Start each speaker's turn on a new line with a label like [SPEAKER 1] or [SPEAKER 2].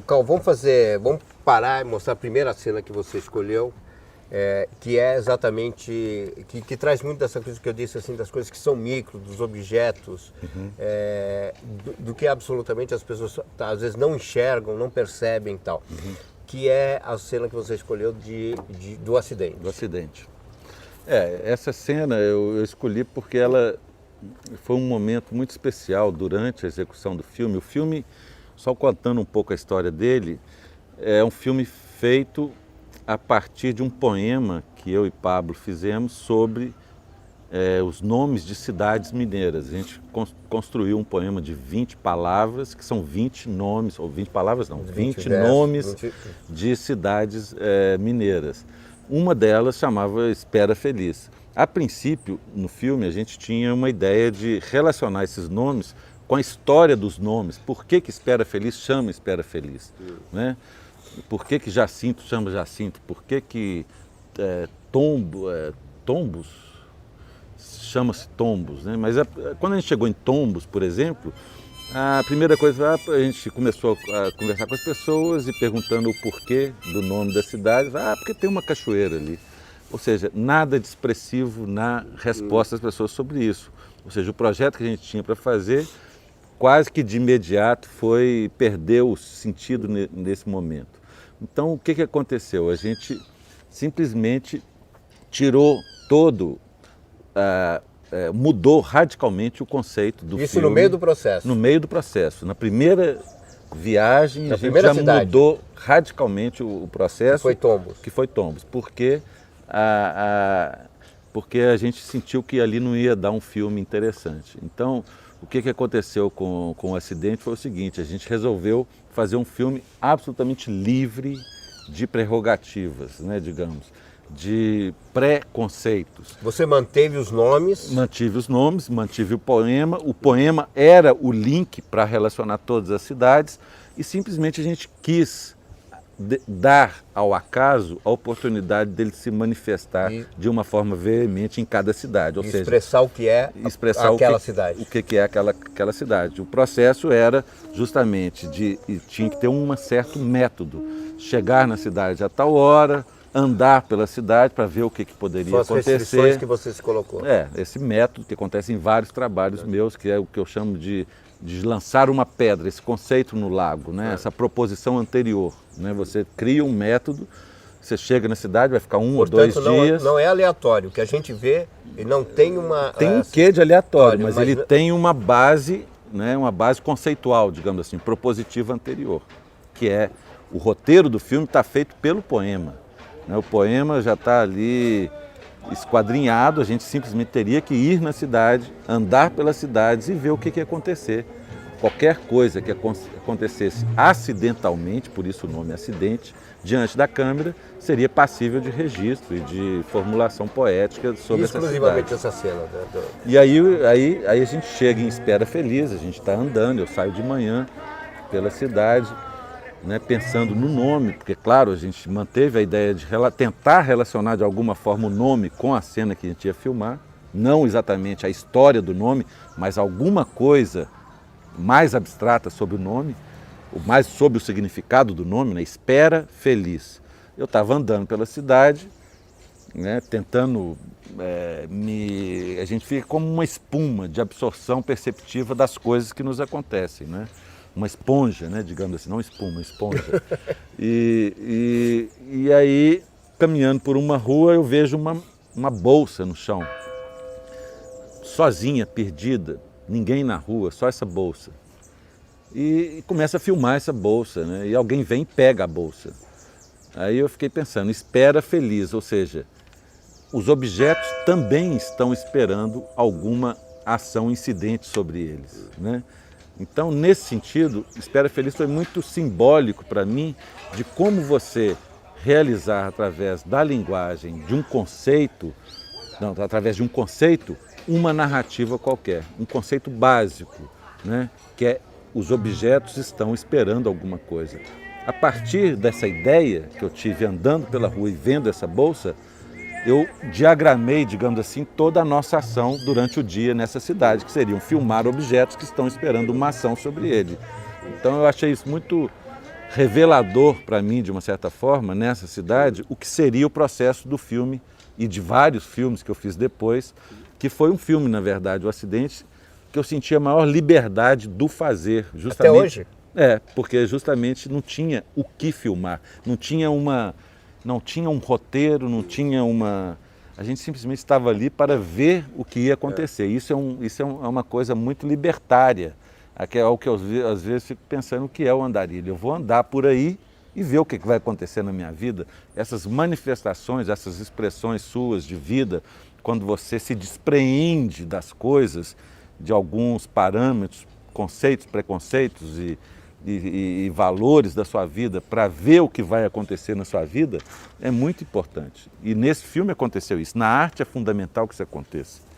[SPEAKER 1] Cal, vamos parar e mostrar a primeira cena que você escolheu, que é exatamente, que traz muito dessa coisa que eu disse, assim, das coisas que são micro, dos objetos, do que absolutamente as pessoas às vezes não enxergam, não percebem e tal, que é a cena que você escolheu do acidente.
[SPEAKER 2] Do acidente. Essa cena eu escolhi porque ela foi um momento muito especial durante a execução do filme. O filme, só contando um pouco a história dele, é um filme feito a partir de um poema que eu e Pablo fizemos sobre os nomes de cidades mineiras. A gente construiu um poema de 20 palavras, que são 20 nomes, ou 20 palavras não, 20 nomes de cidades mineiras. Uma delas chamava Espera Feliz. A princípio, no filme, a gente tinha uma ideia de relacionar esses nomes com a história dos nomes. Por que Espera Feliz chama Espera Feliz? Né? Por que Jacinto chama Jacinto? Por que Tombos chama-se Tombos? Né? Mas quando a gente chegou em Tombos, por exemplo, a primeira coisa, a gente começou a conversar com as pessoas e perguntando o porquê do nome da cidade. Porque tem uma cachoeira ali. Ou seja, nada de expressivo na resposta das pessoas sobre isso. Ou seja, o projeto que a gente tinha para fazer, quase que de imediato perdeu o sentido nesse momento. Então, o que aconteceu? A gente simplesmente tirou mudou radicalmente o conceito do filme.
[SPEAKER 1] Isso no meio do processo?
[SPEAKER 2] No meio do processo. Na primeira viagem, a gente já mudou radicalmente o processo. Que foi Tombos. Porque a gente sentiu que ali não ia dar um filme interessante. Então, o que aconteceu com o acidente foi o seguinte: a gente resolveu fazer um filme absolutamente livre de prerrogativas, né, digamos, de pré-conceitos.
[SPEAKER 1] Você manteve os nomes?
[SPEAKER 2] Mantive os nomes, mantive o poema. O poema era o link para relacionar todas as cidades e simplesmente a gente quis dar ao acaso a oportunidade dele se manifestar de uma forma veemente em cada cidade. Ou seja,
[SPEAKER 1] expressar o que é aquela cidade.
[SPEAKER 2] O que é aquela cidade. O processo era justamente tinha que ter um certo método. Chegar na cidade a tal hora, andar pela cidade para ver o que poderia acontecer.
[SPEAKER 1] São as restrições que você se colocou.
[SPEAKER 2] Esse método que acontece em vários trabalhos meus, que é o que eu chamo de lançar uma pedra, esse conceito no lago, né? Essa proposição anterior. Né? Você cria um método, você chega na cidade, vai ficar ou 2 dias.
[SPEAKER 1] Não é aleatório. O que a gente vê, ele não tem uma...
[SPEAKER 2] Tem um quê de aleatório, mas ele tem uma base, né? Uma base conceitual, digamos assim, propositiva anterior, que é o roteiro do filme está feito pelo poema. Né? O poema já está ali esquadrinhado, a gente simplesmente teria que ir na cidade, andar pelas cidades e ver o que ia acontecer. Qualquer coisa que acontecesse acidentalmente, por isso o nome acidente, diante da câmera, seria passível de registro e de formulação poética sobre essa cidade.
[SPEAKER 1] Exclusivamente essa cena. Né?
[SPEAKER 2] E aí a gente chega em Espera Feliz, a gente está andando, eu saio de manhã pela cidade, né, pensando no nome, porque, claro, a gente manteve a ideia de tentar relacionar de alguma forma o nome com a cena que a gente ia filmar, não exatamente a história do nome, mas alguma coisa mais abstrata sobre o nome, mais sobre o significado do nome, né, Espera Feliz. Eu estava andando pela cidade, né, tentando a gente fica como uma espuma de absorção perceptiva das coisas que nos acontecem, né? Uma esponja, né, digamos assim, não espuma, esponja. E aí, caminhando por uma rua, eu vejo uma bolsa no chão, sozinha, perdida, ninguém na rua, só essa bolsa. E começa a filmar essa bolsa, né, e alguém vem e pega a bolsa. Aí eu fiquei pensando, Espera Feliz, ou seja, os objetos também estão esperando alguma ação incidente sobre eles, né? Então, nesse sentido, Espera Feliz foi muito simbólico para mim de como você realizar através da linguagem, através de um conceito, uma narrativa qualquer, um conceito básico, né? Que é os objetos estão esperando alguma coisa. A partir dessa ideia que eu tive andando pela rua e vendo essa bolsa, eu diagramei, digamos assim, toda a nossa ação durante o dia nessa cidade, que seriam filmar objetos que estão esperando uma ação sobre ele. Então eu achei isso muito revelador para mim, de uma certa forma, nessa cidade, o que seria o processo do filme e de vários filmes que eu fiz depois, que foi um filme, na verdade, O Acidente, que eu sentia a maior liberdade do fazer. Justamente,
[SPEAKER 1] até hoje?
[SPEAKER 2] Porque justamente não tinha o que filmar, não tinha um roteiro, não tinha uma... A gente simplesmente estava ali para ver o que ia acontecer. Isso é uma coisa muito libertária. É o que eu às vezes fico pensando o que é o andarilho. Eu vou andar por aí e ver o que vai acontecer na minha vida. Essas manifestações, essas expressões suas de vida, quando você se despreende das coisas, de alguns parâmetros, conceitos, preconceitos e valores da sua vida, para ver o que vai acontecer na sua vida, é muito importante. E nesse filme aconteceu isso. Na arte é fundamental que isso aconteça.